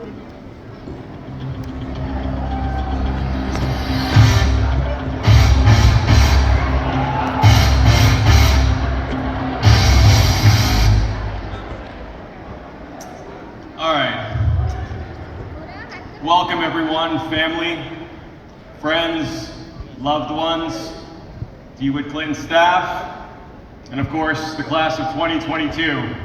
All right. Welcome everyone, family, friends, loved ones, DeWitt Clinton staff, and of course, the class of 2022.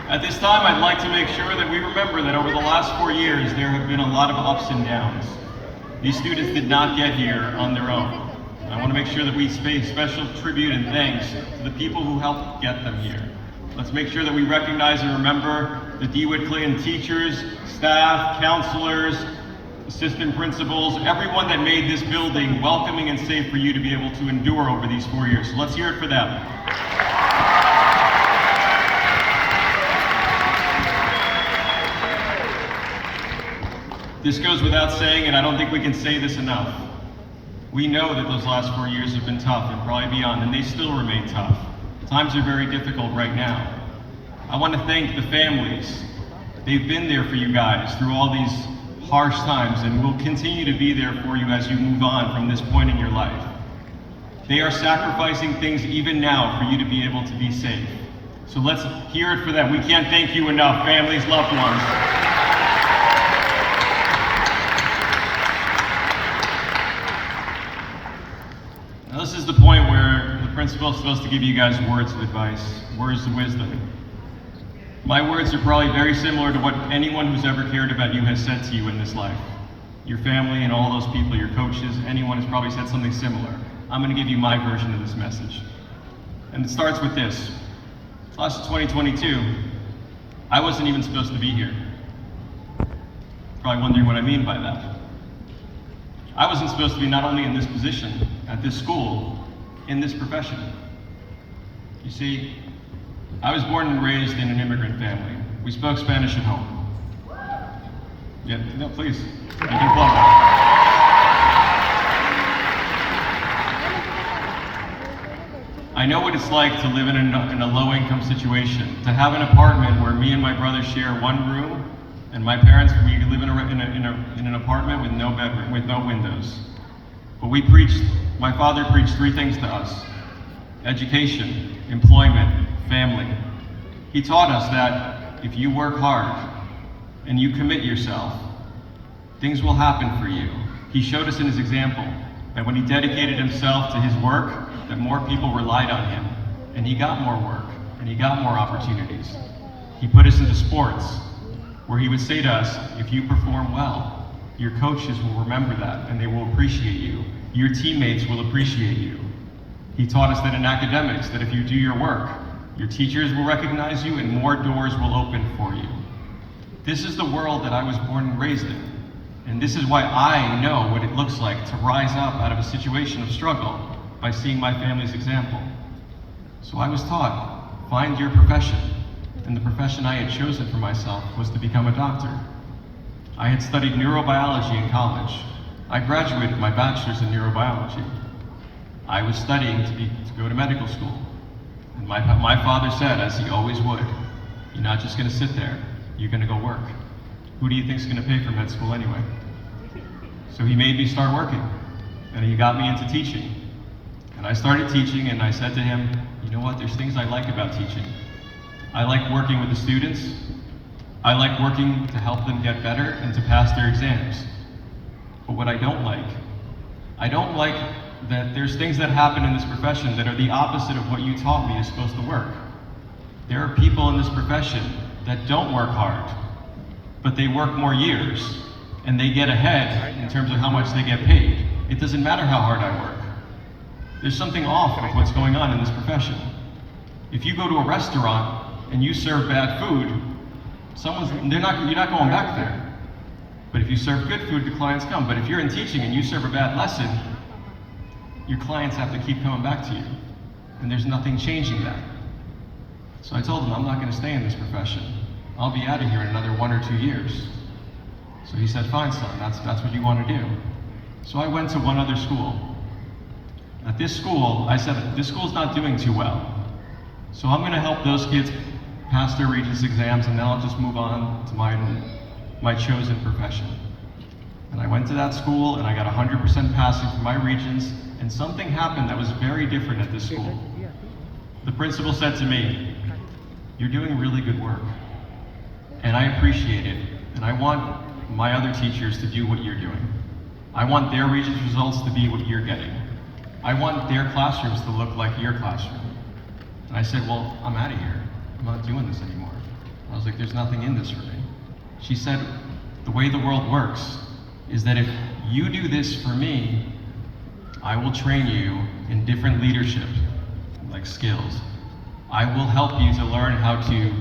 At this time, I'd like to make sure that we remember that over the last 4 years, there have been a lot of ups and downs. These students did not get here on their own. I want to make sure that we pay special tribute and thanks to the people who helped get them here. Let's make sure that we recognize and remember the DeWitt Clinton teachers, staff, counselors, assistant principals, everyone that made this building welcoming and safe for you to be able to endure over these 4 years. So let's hear it for them. This goes without saying, and I don't think we can say this enough. We know that those last 4 years have been tough and probably beyond, and they still remain tough. Times are very difficult right now. I want to thank the families. They've been there for you guys through all these harsh times and will continue to be there for you as you move on from this point in your life. They are sacrificing things even now for you to be able to be safe. So let's hear it for them. We can't thank you enough, families, loved ones. Now, this is the point where the principal is supposed to give you guys words of advice, words of wisdom. My words are probably very similar to what anyone who's ever cared about you has said to you in this life. Your family and all those people, your coaches, anyone has probably said something similar. I'm going to give you my version of this message. And it starts with this. Class of 2022, I wasn't even supposed to be here. Probably wondering what I mean by that. I wasn't supposed to be not only in this position, at this school, in this profession. You see, I was born and raised in an immigrant family. We spoke Spanish at home. Yeah, no, please. You can applaud that. I know what it's like to live in a low-income situation, to have an apartment where me and my brother share one room, and my parents, we live in an apartment with no bedroom, with no windows. But my father preached 3 things to us: education, employment, family. He taught us that if you work hard and you commit yourself, things will happen for you. He showed us in his example that when he dedicated himself to his work, that more people relied on him, and he got more work, and he got more opportunities. He put us into sports, where he would say to us, if you perform well, your coaches will remember that and they will appreciate you. Your teammates will appreciate you. He taught us that in academics, that if you do your work, your teachers will recognize you and more doors will open for you. This is the world that I was born and raised in. And this is why I know what it looks like to rise up out of a situation of struggle by seeing my family's example. So I was taught, find your profession. And the profession I had chosen for myself was to become a doctor. I had studied neurobiology in college. I graduated my bachelor's in neurobiology. I was studying to go to medical school. And my father said, as he always would, you're not just gonna sit there, you're gonna go work. Who do you think's gonna pay for med school anyway? So he made me start working, and he got me into teaching. And I started teaching, and I said to him, you know what, there's things I like about teaching. I like working with the students. I like working to help them get better and to pass their exams. But what I don't like that there's things that happen in this profession that are the opposite of what you taught me is supposed to work. There are people in this profession that don't work hard, but they work more years, and they get ahead in terms of how much they get paid. It doesn't matter how hard I work. There's something off with what's going on in this profession. If you go to a restaurant and you serve bad food, you're not going back there. But if you serve good food, the clients come. But if you're in teaching and you serve a bad lesson, your clients have to keep coming back to you. And there's nothing changing that. So I told him, I'm not going to stay in this profession. I'll be out of here in another 1 or 2 years. So he said, fine, son, that's what you want to do. So I went to one other school. At this school, I said, this school's not doing too well. So I'm gonna help those kids pass their Regents exams, and then I'll just move on to my chosen profession. And I went to that school and I got 100% passing for my Regents, and something happened that was very different at this school. The principal said to me, "You're doing really good work, and I appreciate it, and I want my other teachers to do what you're doing. I want their Regents results to be what you're getting. I want their classrooms to look like your classroom." And I said, "Well, I'm out of here. I'm not doing this anymore." I was like, "There's nothing in this for me." She said, "The way the world works is that if you do this for me, I will train you in different leadership like skills. I will help you to learn how to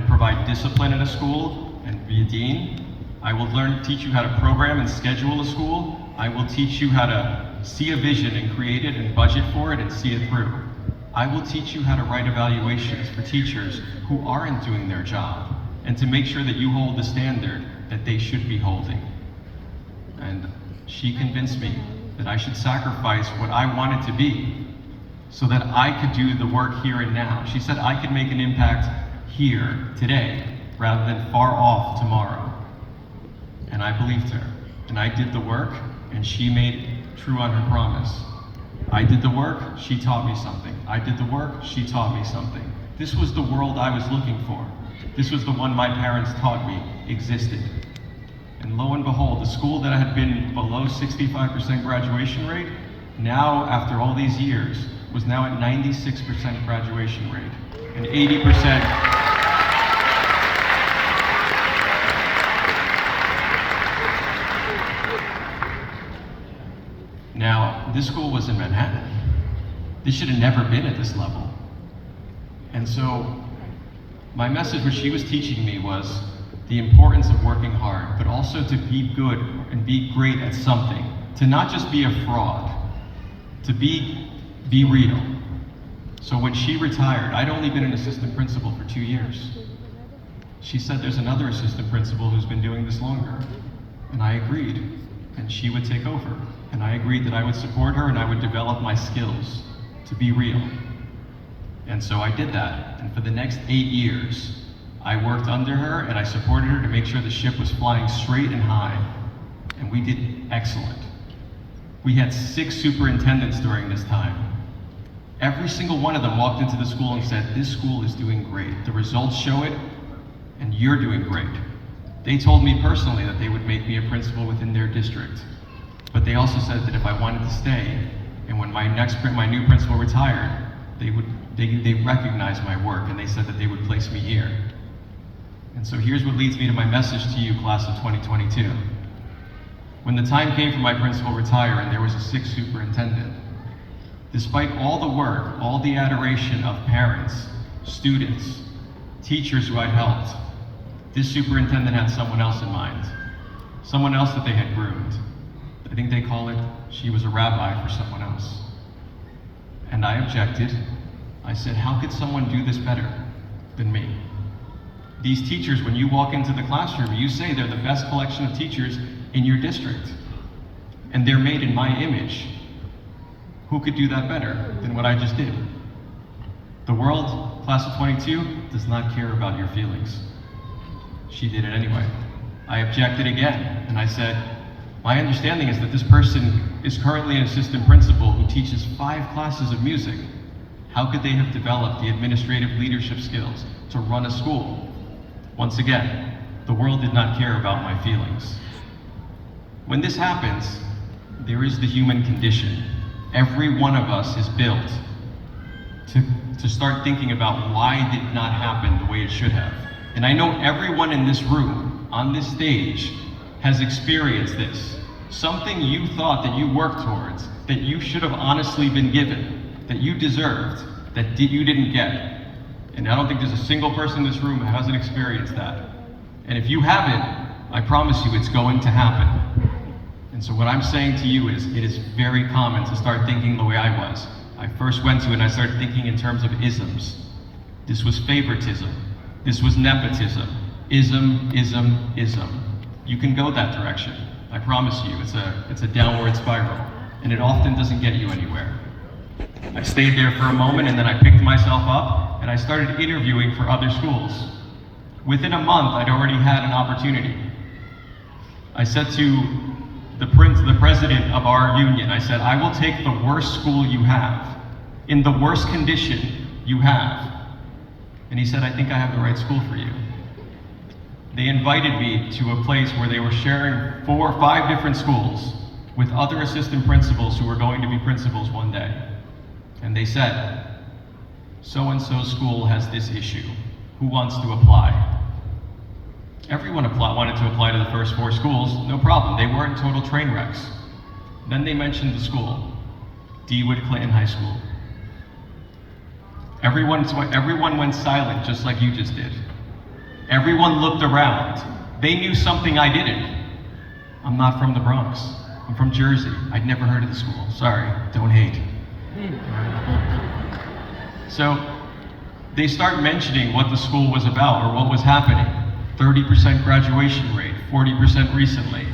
provide discipline in a school and be a dean. I will teach you how to program and schedule a school. I will teach you how to see a vision and create it and budget for it and see it through. I will teach you how to write evaluations for teachers who aren't doing their job, and to make sure that you hold the standard that they should be holding." And she convinced me that I should sacrifice what I wanted to be so that I could do the work here and now. She said I could make an impact here, today, rather than far off tomorrow. And I believed her. And I did the work, and she made true on her promise. I did the work, she taught me something. I did the work, she taught me something. This was the world I was looking for. This was the one my parents taught me existed. And lo and behold, the school that had been below 65% graduation rate, now, after all these years, was now at 96% graduation rate, and 80%. Now, this school was in Manhattan. This should have never been at this level. And so, my message, which she was teaching me, was the importance of working hard, but also to be good and be great at something. To not just be a fraud, to be real. So when she retired, I'd only been an assistant principal for 2 years. She said there's another assistant principal who's been doing this longer. And I agreed, and she would take over. And I agreed that I would support her and I would develop my skills to be real. And so I did that. And for the next 8 years, I worked under her and I supported her to make sure the ship was flying straight and high. And we did excellent. We had 6 superintendents during this time. Every single one of them walked into the school and said, "This school is doing great. The results show it, and you're doing great." They told me personally that they would make me a principal within their district. But they also said that if I wanted to stay, and when my new principal retired, they recognized my work, and they said that they would place me here. And so here's what leads me to my message to you, class of 2022. When the time came for my principal to retire and there was a 6th superintendent, despite all the work, all the adoration of parents, students, teachers who I'd helped, this superintendent had someone else in mind. Someone else that they had groomed. I think they call it, she was a rabbi for someone else. And I objected. I said, how could someone do this better than me? These teachers, when you walk into the classroom, you say they're the best collection of teachers in your district. And they're made in my image. Who could do that better than what I just did? The world, class of 22, does not care about your feelings. She did it anyway. I objected again, and I said, my understanding is that this person is currently an assistant principal who teaches 5 classes of music. How could they have developed the administrative leadership skills to run a school? Once again, the world did not care about my feelings. When this happens, there is the human condition. Every one of us is built to start thinking about why did it not happen the way it should have. And I know everyone in this room, on this stage, has experienced this. Something you thought that you worked towards, that you should have honestly been given, that you deserved, that you didn't get. And I don't think there's a single person in this room who hasn't experienced that. And if you haven't, I promise you it's going to happen. And so what I'm saying to you is, it is very common to start thinking the way I was. I first went to it and I started thinking in terms of isms. This was favoritism. This was nepotism. Ism, ism, ism. You can go that direction. I promise you, it's a downward spiral. And it often doesn't get you anywhere. I stayed there for a moment and then I picked myself up and I started interviewing for other schools. Within a month, I'd already had an opportunity. I said to the president of our union, I said, I will take the worst school you have, in the worst condition you have. And he said, I think I have the right school for you. They invited me to a place where they were sharing 4 or 5 different schools with other assistant principals who were going to be principals one day. And they said, so-and-so school has this issue. Who wants to apply? Everyone wanted to apply to the first 4 schools, no problem. They weren't total train wrecks. Then they mentioned the school, Dewood Clinton High School. Everyone went silent, just like you just did. Everyone looked around. They knew something I didn't. I'm not from the Bronx. I'm from Jersey. I'd never heard of the school. Sorry, don't hate. So they start mentioning what the school was about or what was happening. 30% graduation rate, 40% recently.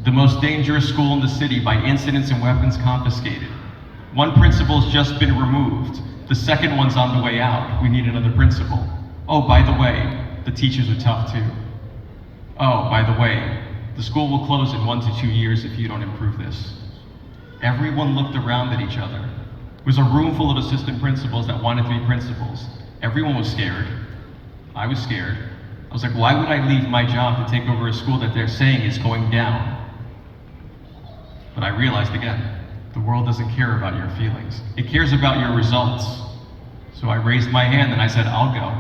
The most dangerous school in the city by incidents and weapons confiscated. One principal's just been removed. The second one's on the way out. We need another principal. Oh, by the way, the teachers are tough too. Oh, by the way, the school will close in 1 to 2 years if you don't improve this. Everyone looked around at each other. It was a room full of assistant principals that wanted to be principals. Everyone was scared. I was scared. I was like, why would I leave my job to take over a school that they're saying is going down? But I realized again, the world doesn't care about your feelings. It cares about your results. So I raised my hand and I said, I'll go.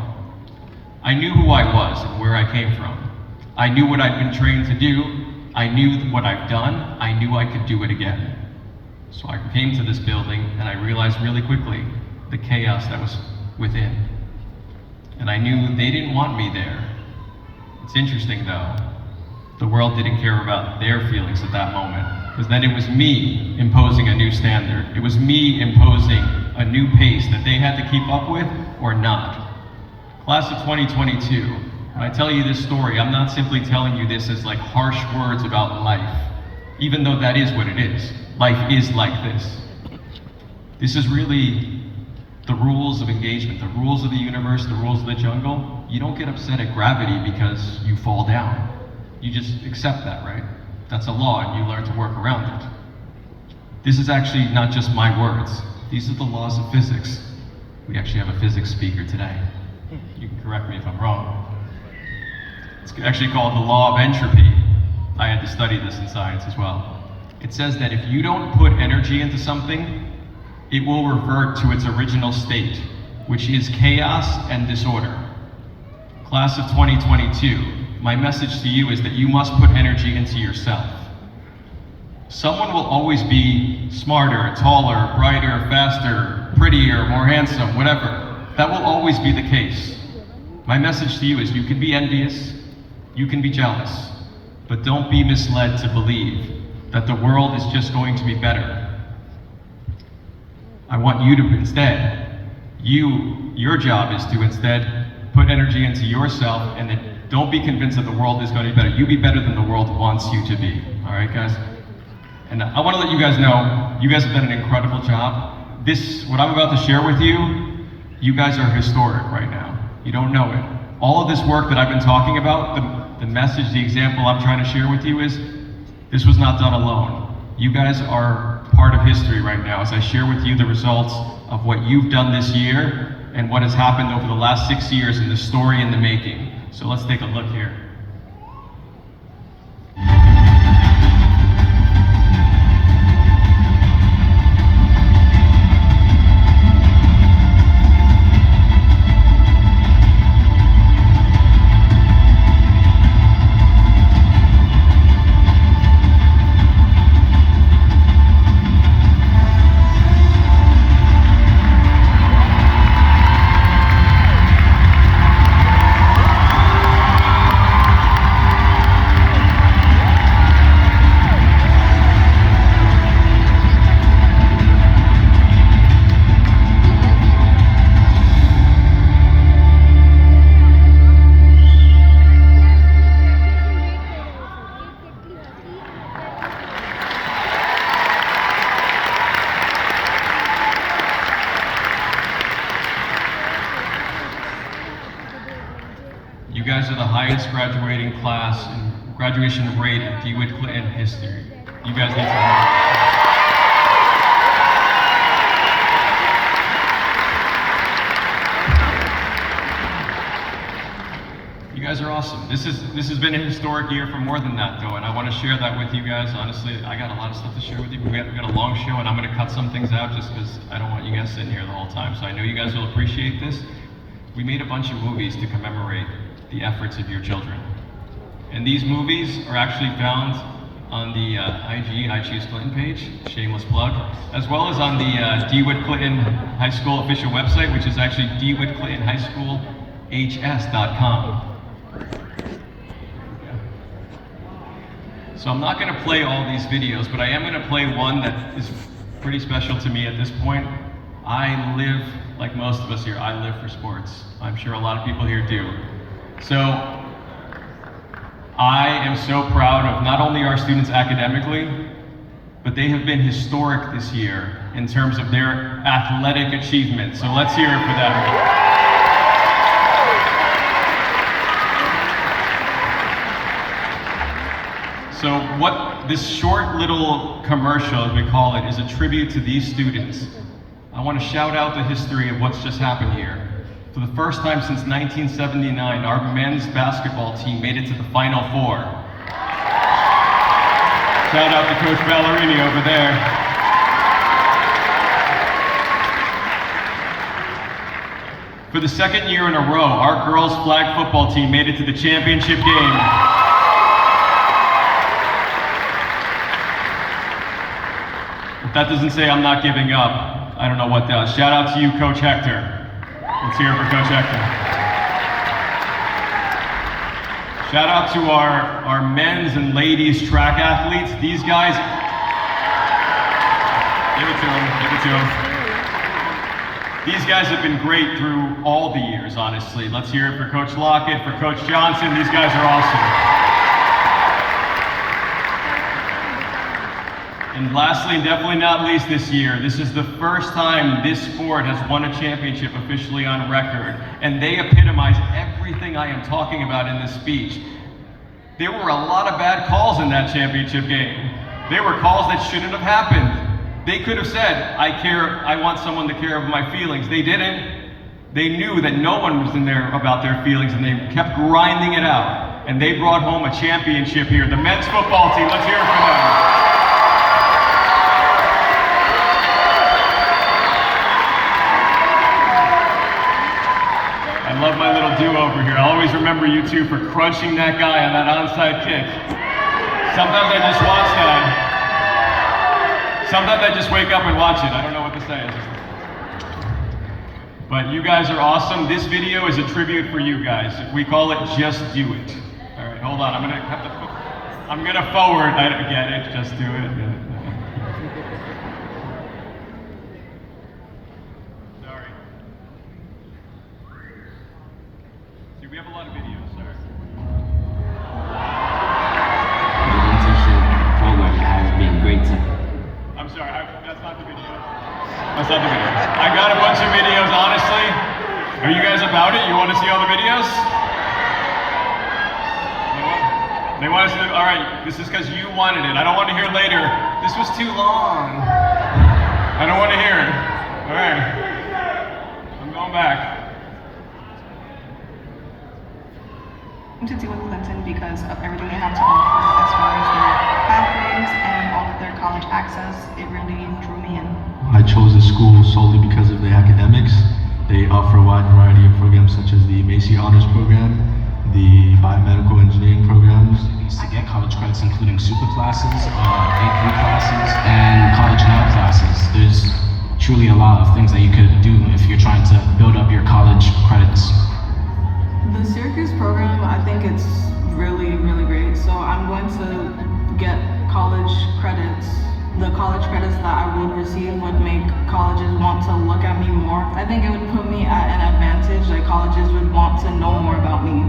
I knew who I was and where I came from. I knew what I'd been trained to do. I knew what I've done. I knew I could do it again. So I came to this building and I realized really quickly the chaos that was within. And I knew they didn't want me there. It's interesting though, the world didn't care about their feelings at that moment, because then it was me imposing a new standard. It was me imposing a new pace that they had to keep up with or not. Class of 2022, when I tell you this story, I'm not simply telling you this as like harsh words about life, even though that is what it is. Life is like this. This is really the rules of engagement, the rules of the universe, the rules of the jungle. You don't get upset at gravity because you fall down. You just accept that, right? That's a law and you learn to work around it. This is actually not just my words. These are the laws of physics. We actually have a physics speaker today. You can correct me if I'm wrong. It's actually called the law of entropy. I had to study this in science as well. It says that if you don't put energy into something, it will revert to its original state, which is chaos and disorder. Class of 2022, my message to you is that you must put energy into yourself. Someone will always be smarter, taller, brighter, faster, prettier, more handsome, whatever. That will always be the case. My message to you is you can be envious, you can be jealous, but don't be misled to believe that the world is just going to be better. I want you to instead, your job is to instead put energy into yourself and then don't be convinced that the world is going to be better. You be better than the world wants you to be. All right, guys? And I want to let you guys know, you guys have done an incredible job. What I'm about to share with you, you guys are historic right now. You don't know it. All of this work that I've been talking about, the message, the example I'm trying to share with you is, this was not done alone. You guys are part of history right now as I share with you the results of what you've done this year and what has happened over the last 6 years in the story in the making. So let's take a look here. guys are the highest graduation rate in DeWitt Clinton history. You guys need to know. You guys are awesome. This has been a historic year for more than that, though, and I want to share that with you guys. Honestly, I got a lot of stuff to share with you. We got a long show, and I'm going to cut some things out just because I don't want you guys sitting here the whole time. So I know you guys will appreciate this. We made a bunch of movies to commemorate the efforts of your children, and these movies are actually found on the IG I Choose Clinton page, shameless plug, as well as on the DeWitt Clinton High School official website, which is actually DeWittClintonHighSchoolHS.com. So I'm not going to play all these videos, but I am going to play one that is pretty special to me at this point. I live, like most of us here, I live for sports. I'm sure a lot of people here do. So I am so proud of not only our students academically, but they have been historic this year in terms of their athletic achievement. So let's hear it for them. So what this short little commercial, as we call it, is a tribute to these students. I want to shout out the history of what's just happened here. For the first time since 1979, our men's basketball team made it to the Final Four. Shout out to Coach Ballerini over there. For the second year in a row, our girls' flag football team made it to the championship game. If that doesn't say I'm not giving up, I don't know what does. Shout out to you, Coach Hector. Let's hear it for Coach Hector. Shout out to our men's and ladies track athletes. These guys, give it to them. These guys have been great through all the years, honestly. Let's hear it for Coach Lockett, for Coach Johnson. These guys are awesome. And lastly, and definitely not least this year, this is the first time this sport has won a championship officially on record. And they epitomize everything I am talking about in this speech. There were a lot of bad calls in that championship game. There were calls that shouldn't have happened. They could have said, I want someone to care of my feelings. They didn't. They knew that no one was in there about their feelings, and they kept grinding it out. And they brought home a championship here. The men's football team, let's hear it for them. I love my little do-over here. I'll always remember you two for crunching that guy on that onside kick. Sometimes I just watch that. Sometimes I just wake up and watch it. I don't know what to say. But you guys are awesome. This video is a tribute for you guys. We call it Just Do It. All right, hold on. I'm gonna forward. I don't get it. Just do it. We have a lot of videos, sorry. The internship program has been great to... I'm sorry, that's not the video. That's not the video. I got a bunch of videos, honestly. Are you guys about it? You want to see all the videos? They want us to, all right, this is because you wanted it. I don't want to hear later, this was too long. I don't want to hear it. All right, I'm going back. To DeWitt Clinton because of everything they have to offer as far as their pathways and all of their college access. It really drew me in. I chose the school solely because of the academics. They offer a wide variety of programs such as the Macy Honors Program, the Biomedical Engineering programs. To get college credits, including super classes, A3 classes, and college now classes. There's truly a lot of things that you could do if you're trying to build up your college credits. The Syracuse program, I think it's really, really great. So I'm going to get college credits. The college credits that I would receive would make colleges want to look at me more. I think it would put me at an advantage, like colleges would want to know more about me.